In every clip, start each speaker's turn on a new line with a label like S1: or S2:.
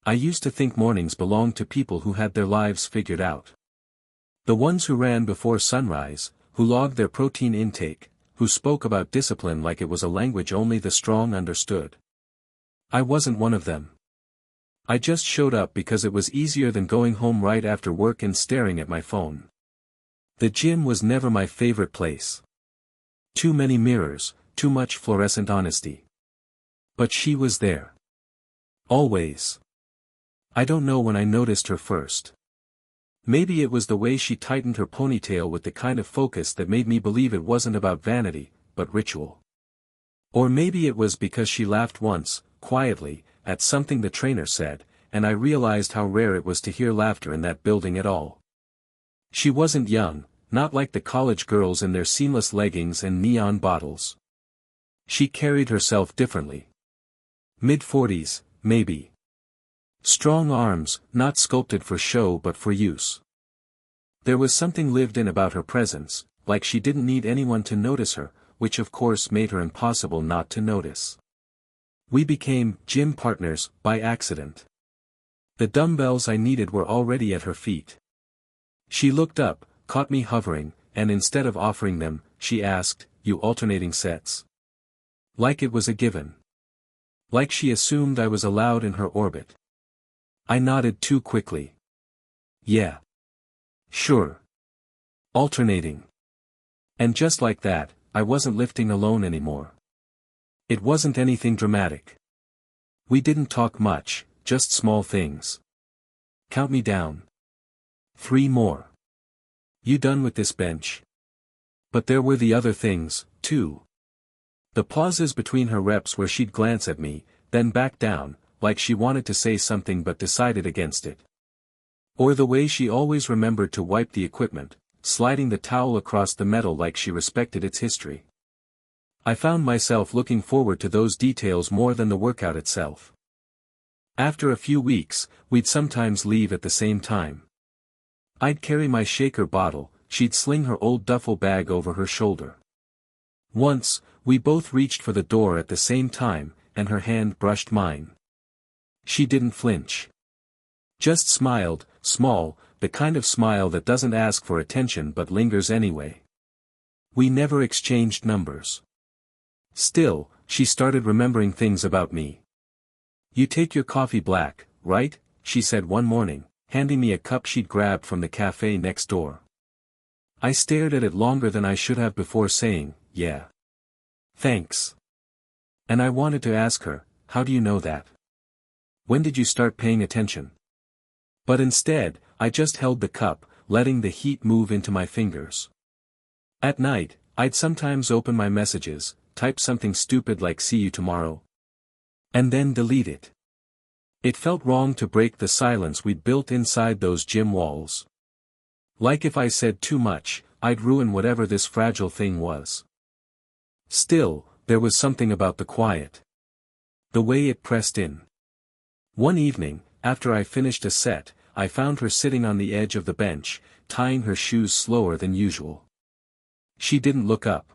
S1: I used to think mornings belonged to people who had their lives figured out. The ones who ran before sunrise, who logged their protein intake, who spoke about discipline like it was a language only the strong understood. I wasn't one of them. I just showed up because it was easier than going home right after work and staring at my phone. The gym was never my favorite place. Too many mirrors, too much fluorescent honesty. But she was there. Always. I don't know when I noticed her first. Maybe it was the way she tightened her ponytail with the kind of focus that made me believe it wasn't about vanity, but ritual. Or maybe it was because she laughed once, quietly, at something the trainer said, and I realized how rare it was to hear laughter in that building at all. She wasn't young, not like the college girls in their seamless leggings and neon bottles. She carried herself differently. Mid-40s, maybe. Strong arms, not sculpted for show but for use. There was something lived in about her presence, like she didn't need anyone to notice her, which of course made her impossible not to notice. We became gym partners by accident. The dumbbells I needed were already at her feet. She looked up, caught me hovering, and instead of offering them, she asked, "You alternating sets?" Like it was a given. Like she assumed I was allowed in her orbit. I nodded too quickly. Yeah. Sure. Alternating. And just like that, I wasn't lifting alone anymore. It wasn't anything dramatic. We didn't talk much, just small things. Count me down. 3 more. You done with this bench? But there were the other things, too. The pauses between her reps where she'd glance at me, then back down, like she wanted to say something but decided against it. Or the way she always remembered to wipe the equipment, sliding the towel across the metal like she respected its history. I found myself looking forward to those details more than the workout itself. After a few weeks, we'd sometimes leave at the same time. I'd carry my shaker bottle, she'd sling her old duffel bag over her shoulder. Once, we both reached for the door at the same time, and her hand brushed mine. She didn't flinch. Just smiled, small, the kind of smile that doesn't ask for attention but lingers anyway. We never exchanged numbers. Still, she started remembering things about me. "You take your coffee black, right?" she said one morning, handing me a cup she'd grabbed from the cafe next door. I stared at it longer than I should have before saying, "Yeah. Thanks." And I wanted to ask her, "How do you know that? When did you start paying attention?" But instead, I just held the cup, letting the heat move into my fingers. At night, I'd sometimes open my messages, type something stupid like "see you tomorrow," and then delete it. It felt wrong to break the silence we'd built inside those gym walls. Like if I said too much, I'd ruin whatever this fragile thing was. Still, there was something about the quiet. The way it pressed in. One evening, after I finished a set, I found her sitting on the edge of the bench, tying her shoes slower than usual. She didn't look up.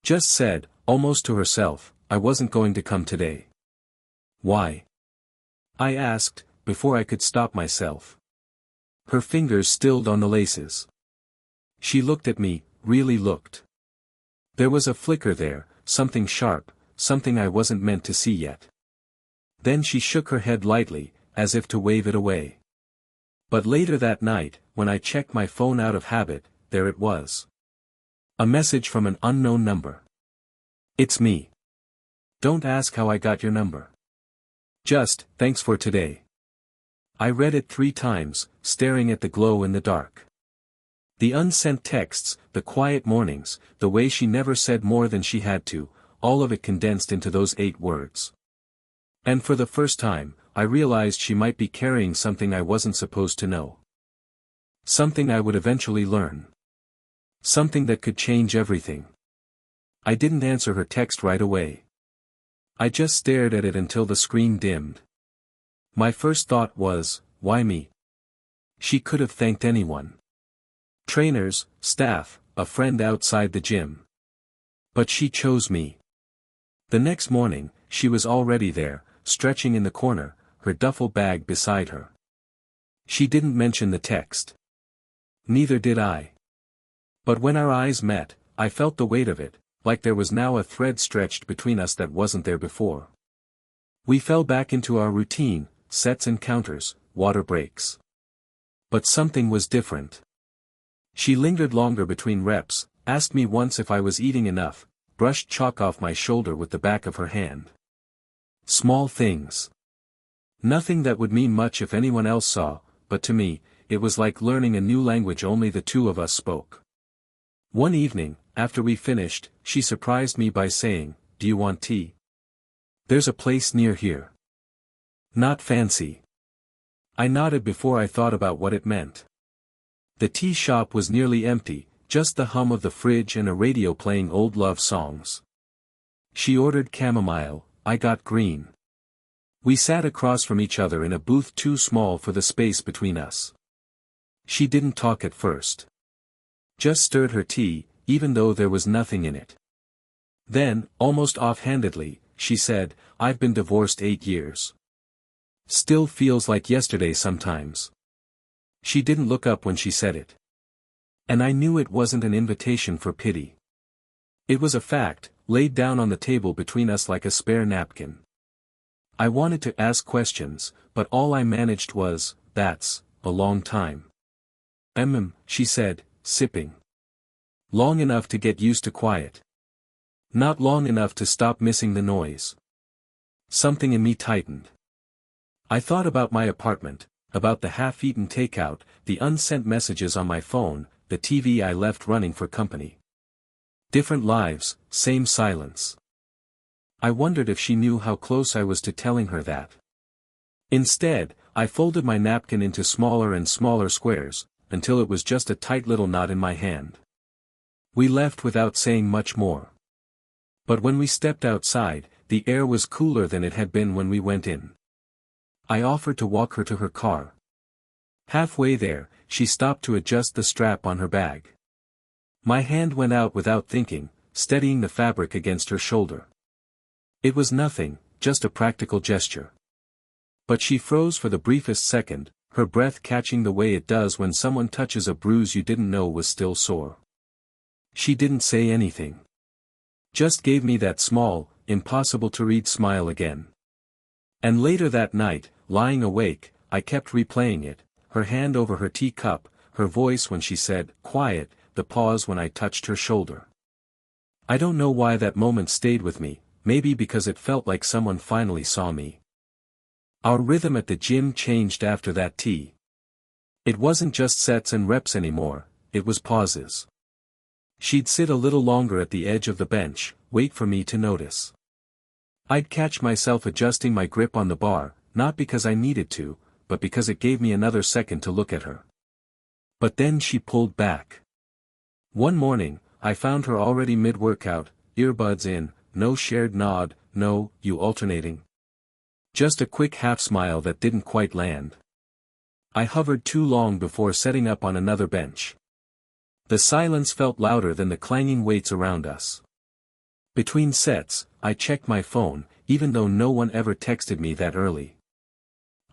S1: Just said, almost to herself, "I wasn't going to come today." "Why?" I asked, before I could stop myself. Her fingers stilled on the laces. She looked at me, really looked. There was a flicker there, something sharp, something I wasn't meant to see yet. Then she shook her head lightly, as if to wave it away. But later that night, when I checked my phone out of habit, there it was. A message from an unknown number. "It's me. Don't ask how I got your number. Just, thanks for today." I read it 3 times, staring at the glow in the dark. The unsent texts, the quiet mornings, the way she never said more than she had to, all of it condensed into those 8 words. And for the first time, I realized she might be carrying something I wasn't supposed to know. Something I would eventually learn. Something that could change everything. I didn't answer her text right away. I just stared at it until the screen dimmed. My first thought was, why me? She could have thanked anyone. Trainers, staff, a friend outside the gym. But she chose me. The next morning, she was already there, stretching in the corner, her duffel bag beside her. She didn't mention the text. Neither did I. But when our eyes met, I felt the weight of it, like there was now a thread stretched between us that wasn't there before. We fell back into our routine, sets and counters, water breaks. But something was different. She lingered longer between reps, asked me once if I was eating enough, brushed chalk off my shoulder with the back of her hand. Small things. Nothing that would mean much if anyone else saw, but to me, it was like learning a new language only the two of us spoke. One evening, after we finished, she surprised me by saying, "Do you want tea? There's a place near here. Not fancy." I nodded before I thought about what it meant. The tea shop was nearly empty, just the hum of the fridge and a radio playing old love songs. She ordered chamomile, I got green. We sat across from each other in a booth too small for the space between us. She didn't talk at first. Just stirred her tea, even though there was nothing in it. Then, almost offhandedly, she said, "I've been divorced 8 years. Still feels like yesterday sometimes." She didn't look up when she said it. And I knew it wasn't an invitation for pity. It was a fact, laid down on the table between us like a spare napkin. I wanted to ask questions, but all I managed was, "That's a long time." She said, sipping. Long enough to get used to quiet. Not long enough to stop missing the noise. Something in me tightened. I thought about my apartment, about the half-eaten takeout, the unsent messages on my phone, the TV I left running for company. Different lives, same silence. I wondered if she knew how close I was to telling her that. Instead, I folded my napkin into smaller and smaller squares, until it was just a tight little knot in my hand. We left without saying much more. But when we stepped outside, the air was cooler than it had been when we went in. I offered to walk her to her car. Halfway there, she stopped to adjust the strap on her bag. My hand went out without thinking, steadying the fabric against her shoulder. It was nothing, just a practical gesture. But she froze for the briefest second, her breath catching the way it does when someone touches a bruise you didn't know was still sore. She didn't say anything. Just gave me that small, impossible-to-read smile again. And later that night, lying awake, I kept replaying it, her hand over her teacup, her voice when she said, "Quiet," the pause when I touched her shoulder. I don't know why that moment stayed with me, maybe because it felt like someone finally saw me. Our rhythm at the gym changed after that tea. It wasn't just sets and reps anymore, it was pauses. She'd sit a little longer at the edge of the bench, wait for me to notice. I'd catch myself adjusting my grip on the bar, not because I needed to, but because it gave me another second to look at her. But then she pulled back. One morning, I found her already mid-workout, earbuds in, no shared nod, no, you alternating. Just a quick half-smile that didn't quite land. I hovered too long before setting up on another bench. The silence felt louder than the clanging weights around us. Between sets, I checked my phone, even though no one ever texted me that early.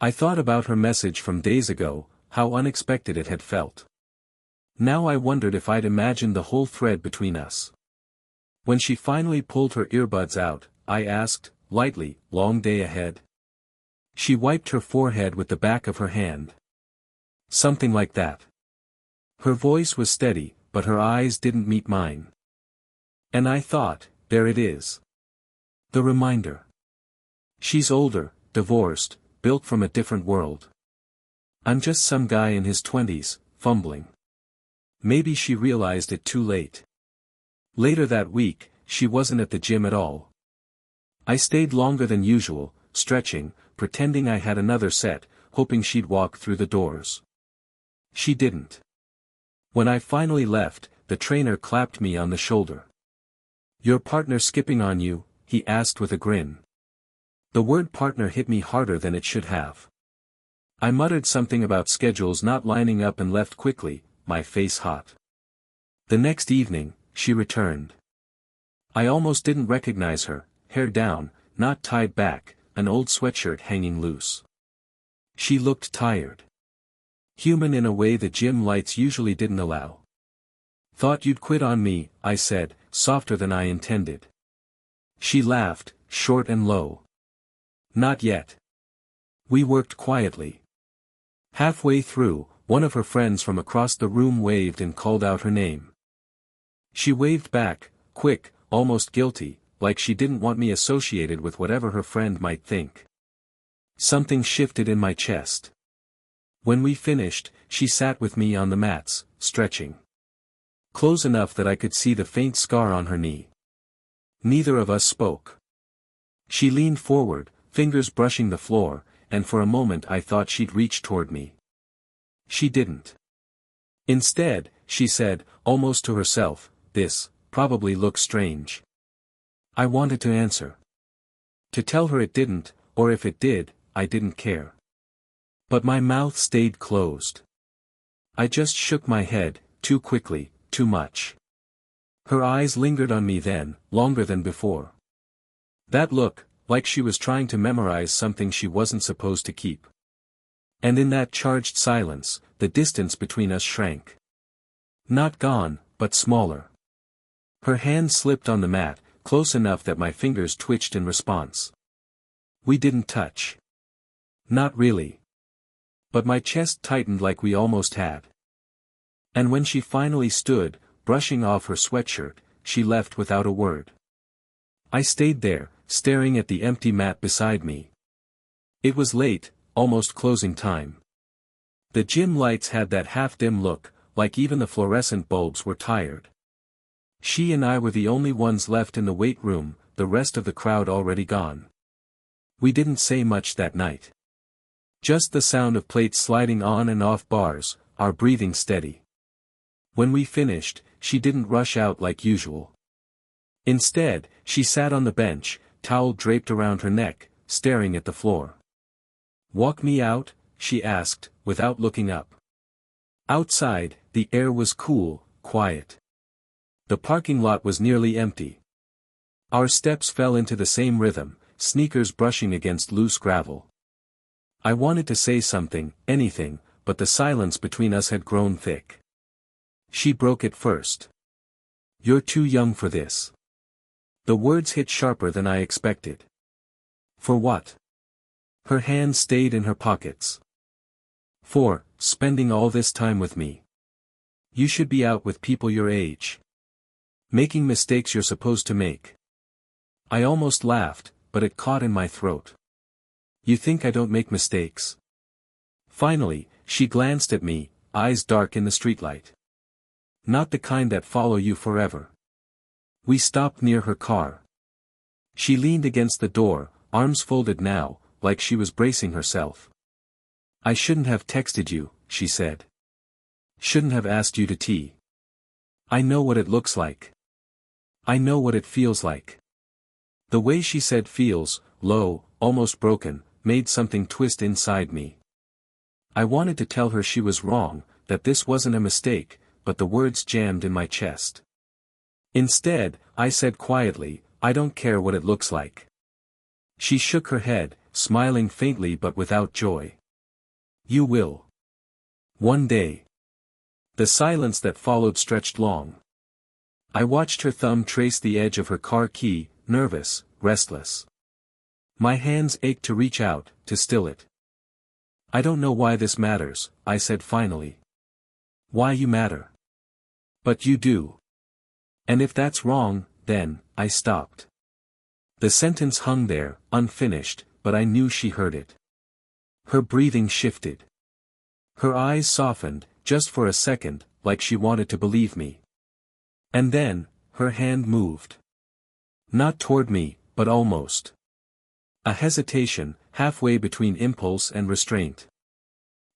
S1: I thought about her message from days ago, how unexpected it had felt. Now I wondered if I'd imagined the whole thread between us. When she finally pulled her earbuds out, I asked, lightly, "Long day ahead?" She wiped her forehead with the back of her hand. Something like that. Her voice was steady, but her eyes didn't meet mine. And I thought, there it is. The reminder. She's older, divorced, built from a different world. I'm just some guy in his 20s, fumbling. Maybe she realized it too late. Later that week, she wasn't at the gym at all. I stayed longer than usual, stretching, pretending I had another set, hoping she'd walk through the doors. She didn't. When I finally left, the trainer clapped me on the shoulder. "Your partner skipping on you?" he asked with a grin. The word partner hit me harder than it should have. I muttered something about schedules not lining up and left quickly, my face hot. The next evening, she returned. I almost didn't recognize her, hair down, not tied back, an old sweatshirt hanging loose. She looked tired. Human in a way the gym lights usually didn't allow. Thought you'd quit on me, I said, softer than I intended. She laughed, short and low. Not yet. We worked quietly. Halfway through, one of her friends from across the room waved and called out her name. She waved back, quick, almost guilty, like she didn't want me associated with whatever her friend might think. Something shifted in my chest. When we finished, she sat with me on the mats, stretching. Close enough that I could see the faint scar on her knee. Neither of us spoke. She leaned forward, fingers brushing the floor, and for a moment I thought she'd reach toward me. She didn't. Instead, she said, almost to herself, "This, probably looks strange." I wanted to answer. To tell her it didn't, or if it did, I didn't care. But my mouth stayed closed. I just shook my head, too quickly, too much. Her eyes lingered on me then, longer than before. That look, like she was trying to memorize something she wasn't supposed to keep. And in that charged silence, the distance between us shrank. Not gone, but smaller. Her hand slipped on the mat, close enough that my fingers twitched in response. We didn't touch. Not really. But my chest tightened like we almost had. And when she finally stood, brushing off her sweatshirt, she left without a word. I stayed there, staring at the empty mat beside me. It was late, almost closing time. The gym lights had that half-dim look, like even the fluorescent bulbs were tired. She and I were the only ones left in the weight room, the rest of the crowd already gone. We didn't say much that night. Just the sound of plates sliding on and off bars, our breathing steady. When we finished, she didn't rush out like usual. Instead, she sat on the bench, towel draped around her neck, staring at the floor. "Walk me out?" she asked, without looking up. Outside, the air was cool, quiet. The parking lot was nearly empty. Our steps fell into the same rhythm, sneakers brushing against loose gravel. I wanted to say something, anything, but the silence between us had grown thick. She broke it first. "You're too young for this." The words hit sharper than I expected. For what? Her hands stayed in her pockets. For spending all this time with me. You should be out with people your age. Making mistakes you're supposed to make. I almost laughed, but it caught in my throat. You think I don't make mistakes? Finally, she glanced at me, eyes dark in the streetlight. Not the kind that follow you forever. We stopped near her car. She leaned against the door, arms folded now, like she was bracing herself. "I shouldn't have texted you," she said. "Shouldn't have asked you to tea. I know what it looks like. I know what it feels like." The way she said feels, low, almost broken, made something twist inside me. I wanted to tell her she was wrong, that this wasn't a mistake, but the words jammed in my chest. Instead, I said quietly, "I don't care what it looks like." She shook her head, smiling faintly but without joy. "You will. One day." The silence that followed stretched long. I watched her thumb trace the edge of her car key, nervous, restless. My hands ached to reach out, to still it. "I don't know why this matters," I said finally. "Why you matter. But you do. And if that's wrong, then," I stopped. The sentence hung there, unfinished, but I knew she heard it. Her breathing shifted. Her eyes softened, just for a second, like she wanted to believe me. And then, her hand moved. Not toward me, but almost. A hesitation, halfway between impulse and restraint.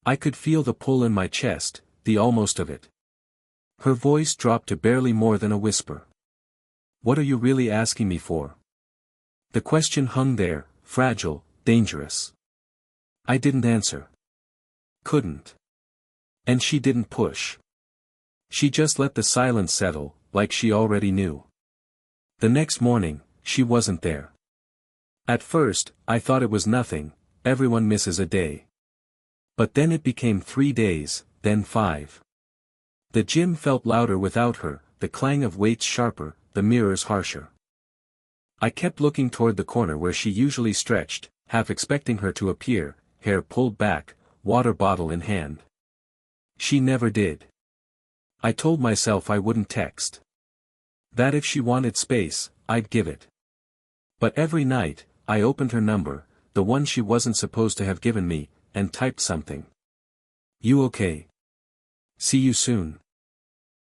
S1: I could feel the pull in my chest, the almost of it. Her voice dropped to barely more than a whisper. "What are you really asking me for?" The question hung there, fragile, dangerous. I didn't answer. Couldn't. And she didn't push. She just let the silence settle, like she already knew. The next morning, she wasn't there. At first, I thought it was nothing, everyone misses a day. But then it became 3 days, then 5. The gym felt louder without her, the clang of weights sharper, the mirrors harsher. I kept looking toward the corner where she usually stretched, half expecting her to appear, hair pulled back, water bottle in hand. She never did. I told myself I wouldn't text. That if she wanted space, I'd give it. But every night, I opened her number, the one she wasn't supposed to have given me, and typed something. You okay? See you soon.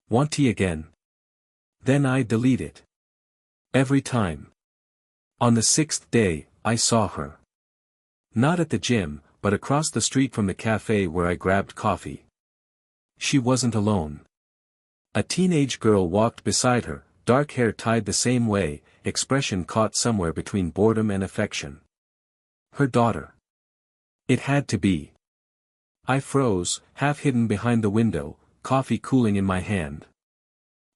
S1: Want tea again? Then I'd delete it. Every time. On the 6th day, I saw her. Not at the gym, but across the street from the cafe where I grabbed coffee. She wasn't alone. A teenage girl walked beside her, dark hair tied the same way, expression caught somewhere between boredom and affection. Her daughter. It had to be. I froze, half hidden behind the window, coffee cooling in my hand.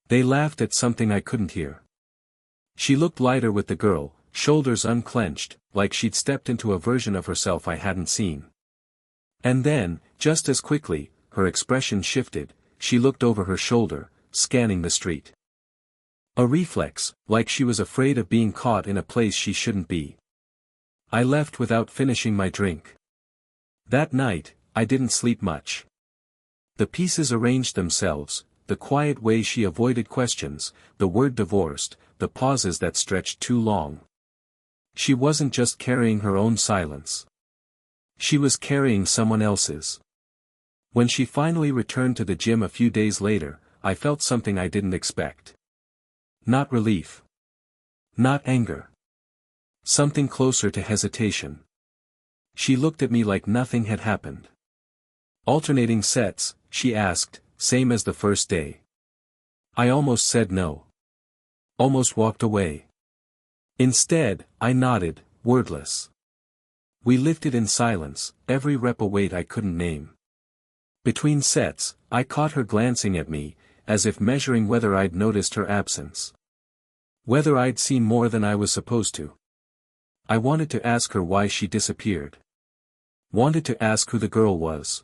S1: They laughed at something I couldn't hear. She looked lighter with the girl, shoulders unclenched, like she'd stepped into a version of herself I hadn't seen. And then, just as quickly, her expression shifted, she looked over her shoulder, scanning the street. A reflex, like she was afraid of being caught in a place she shouldn't be. I left without finishing my drink. That night, I didn't sleep much. The pieces arranged themselves, the quiet way she avoided questions, the word divorced, the pauses that stretched too long. She wasn't just carrying her own silence. She was carrying someone else's. When she finally returned to the gym a few days later, I felt something I didn't expect. Not relief. Not anger. Something closer to hesitation. She looked at me like nothing had happened. Alternating sets, she asked, same as the first day. I almost said no. Almost walked away. Instead, I nodded, wordless. We lifted in silence, every rep a weight I couldn't name. Between sets, I caught her glancing at me, as if measuring whether I'd noticed her absence. Whether I'd seen more than I was supposed to. I wanted to ask her why she disappeared. Wanted to ask who the girl was.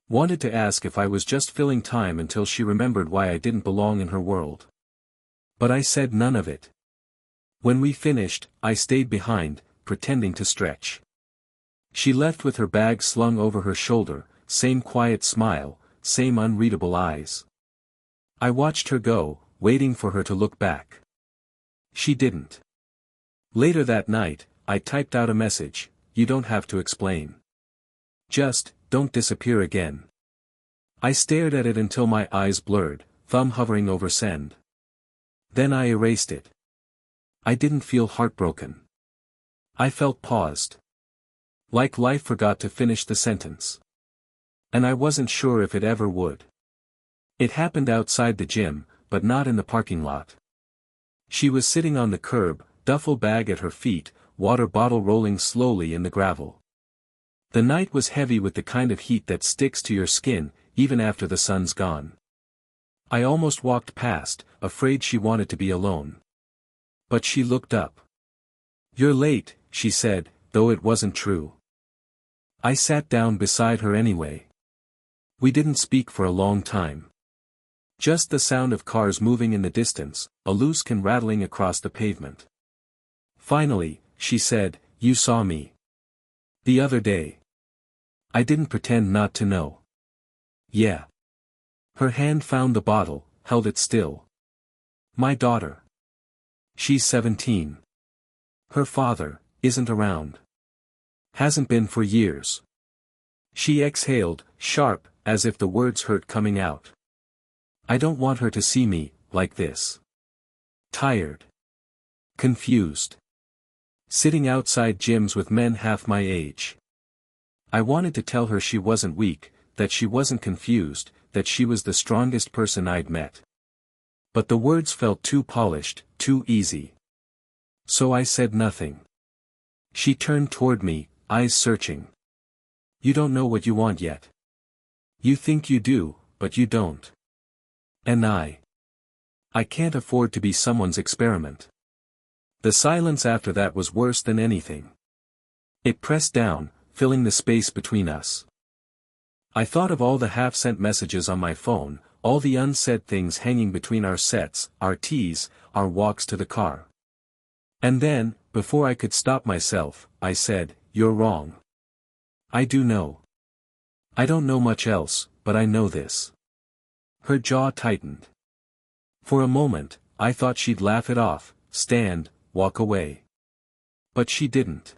S1: Wanted to ask if I was just filling time until she remembered why I didn't belong in her world. But I said none of it. When we finished, I stayed behind, pretending to stretch. She left with her bag slung over her shoulder, same quiet smile, same unreadable eyes. I watched her go, waiting for her to look back. She didn't. Later that night, I typed out a message, you don't have to explain. Just, don't disappear again. I stared at it until my eyes blurred, thumb hovering over send. Then I erased it. I didn't feel heartbroken. I felt paused. Like life forgot to finish the sentence. And I wasn't sure if it ever would. It happened outside the gym, but not in the parking lot. She was sitting on the curb, duffel bag at her feet, water bottle rolling slowly in the gravel. The night was heavy with the kind of heat that sticks to your skin, even after the sun's gone. I almost walked past, afraid she wanted to be alone. But she looked up. You're late, she said, though it wasn't true. I sat down beside her anyway. We didn't speak for a long time. Just the sound of cars moving in the distance, a loose can rattling across the pavement. Finally, she said, you saw me. The other day. I didn't pretend not to know. Yeah. Her hand found the bottle, held it still. My daughter. She's 17. Her father isn't around. Hasn't been for years. She exhaled, sharp, as if the words hurt coming out. I don't want her to see me, like this. Tired. Confused. Sitting outside gyms with men half my age. I wanted to tell her she wasn't weak, that she wasn't confused, that she was the strongest person I'd met. But the words felt too polished, too easy. So I said nothing. She turned toward me, eyes searching. You don't know what you want yet. You think you do, but you don't. And I can't afford to be someone's experiment. The silence after that was worse than anything. It pressed down, filling the space between us. I thought of all the half-sent messages on my phone, all the unsaid things hanging between our sets, our teas, our walks to the car. And then, before I could stop myself, I said, "You're wrong. I do know. I don't know much else, but I know this." Her jaw tightened. For a moment, I thought she'd laugh it off, stand, walk away. But she didn't.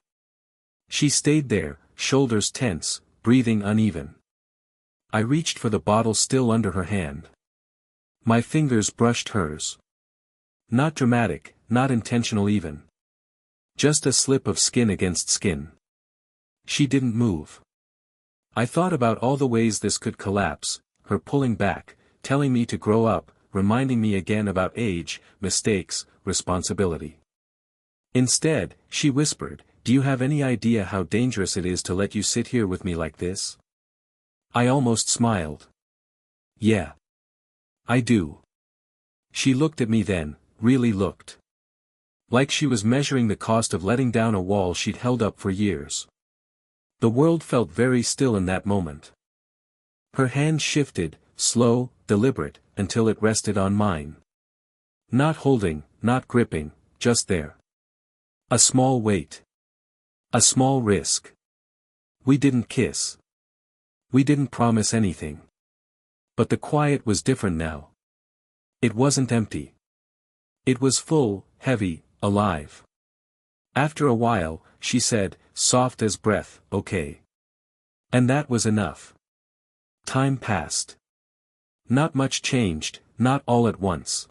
S1: She stayed there, shoulders tense, breathing uneven. I reached for the bottle still under her hand. My fingers brushed hers. Not dramatic, not intentional even. Just a slip of skin against skin. She didn't move. I thought about all the ways this could collapse, her pulling back, telling me to grow up, reminding me again about age, mistakes, responsibility. Instead, she whispered, "Do you have any idea how dangerous it is to let you sit here with me like this?" I almost smiled. "Yeah. I do." She looked at me then, really looked. Like she was measuring the cost of letting down a wall she'd held up for years. The world felt very still in that moment. Her hand shifted, slow, deliberate, until it rested on mine. Not holding, not gripping, just there. A small weight. A small risk. We didn't kiss. We didn't promise anything. But the quiet was different now. It wasn't empty. It was full, heavy, alive. After a while, she said, soft as breath, "Okay." And that was enough. Time passed. Not much changed, not all at once.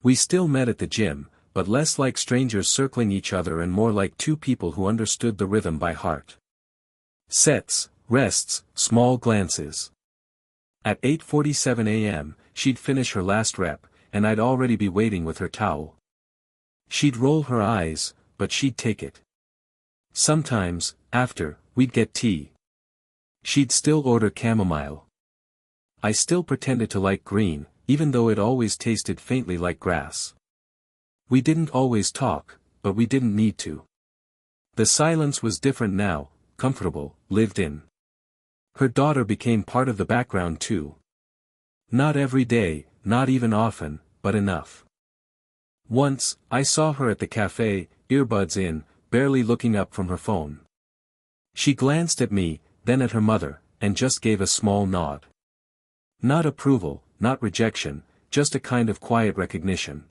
S1: We still met at the gym, but less like strangers circling each other and more like two people who understood the rhythm by heart. Sets, rests, small glances. At 8:47 a.m., she'd finish her last rep, and I'd already be waiting with her towel. She'd roll her eyes, but she'd take it. Sometimes, after, we'd get tea. She'd still order chamomile. I still pretended to like green, even though it always tasted faintly like grass. We didn't always talk, but we didn't need to. The silence was different now, comfortable, lived in. Her daughter became part of the background too. Not every day, not even often, but enough. Once, I saw her at the cafe, earbuds in, barely looking up from her phone. She glanced at me, then at her mother, and just gave a small nod. Not approval, not rejection, just a kind of quiet recognition.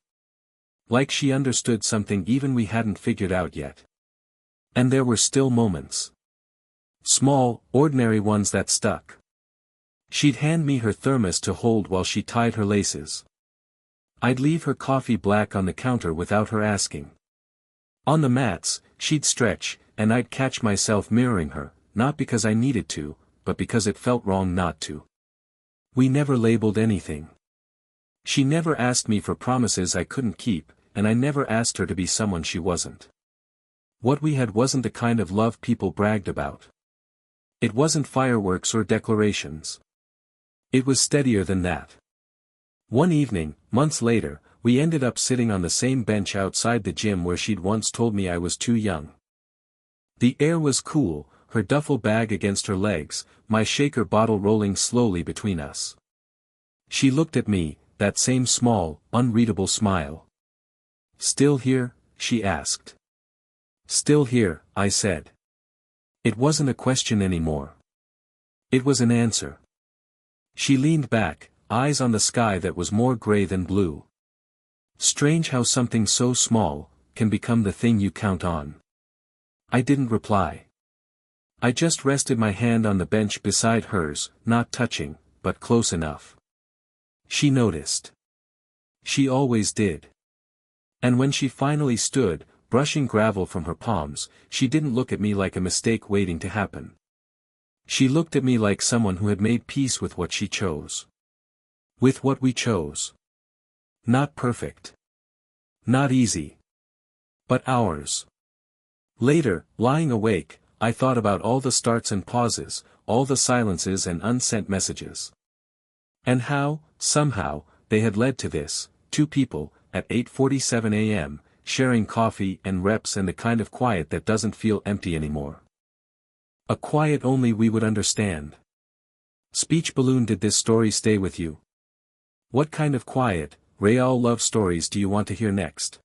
S1: Like she understood something even we hadn't figured out yet. And there were still moments. Small, ordinary ones that stuck. She'd hand me her thermos to hold while she tied her laces. I'd leave her coffee black on the counter without her asking. On the mats, she'd stretch, and I'd catch myself mirroring her, not because I needed to, but because it felt wrong not to. We never labeled anything. She never asked me for promises I couldn't keep, and I never asked her to be someone she wasn't. What we had wasn't the kind of love people bragged about. It wasn't fireworks or declarations. It was steadier than that. One evening, months later, we ended up sitting on the same bench outside the gym where she'd once told me I was too young. The air was cool, her duffel bag against her legs, my shaker bottle rolling slowly between us. She looked at me, that same small, unreadable smile. "Still here?" she asked. "Still here," I said. It wasn't a question anymore. It was an answer. She leaned back, eyes on the sky that was more gray than blue. Strange how something so small can become the thing you count on. I didn't reply. I just rested my hand on the bench beside hers, not touching, but close enough. She noticed. She always did. And when she finally stood, brushing gravel from her palms, she didn't look at me like a mistake waiting to happen. She looked at me like someone who had made peace with what she chose. With what we chose. Not perfect. Not easy. But ours. Later, lying awake, I thought about all the starts and pauses, all the silences and unsent messages. And how, somehow, they had led to this, two people, at 8:47 a.m., sharing coffee and reps and the kind of quiet that doesn't feel empty anymore. A quiet only we would understand. Speech balloon. Did this story stay with you? What kind of quiet, real love stories do you want to hear next?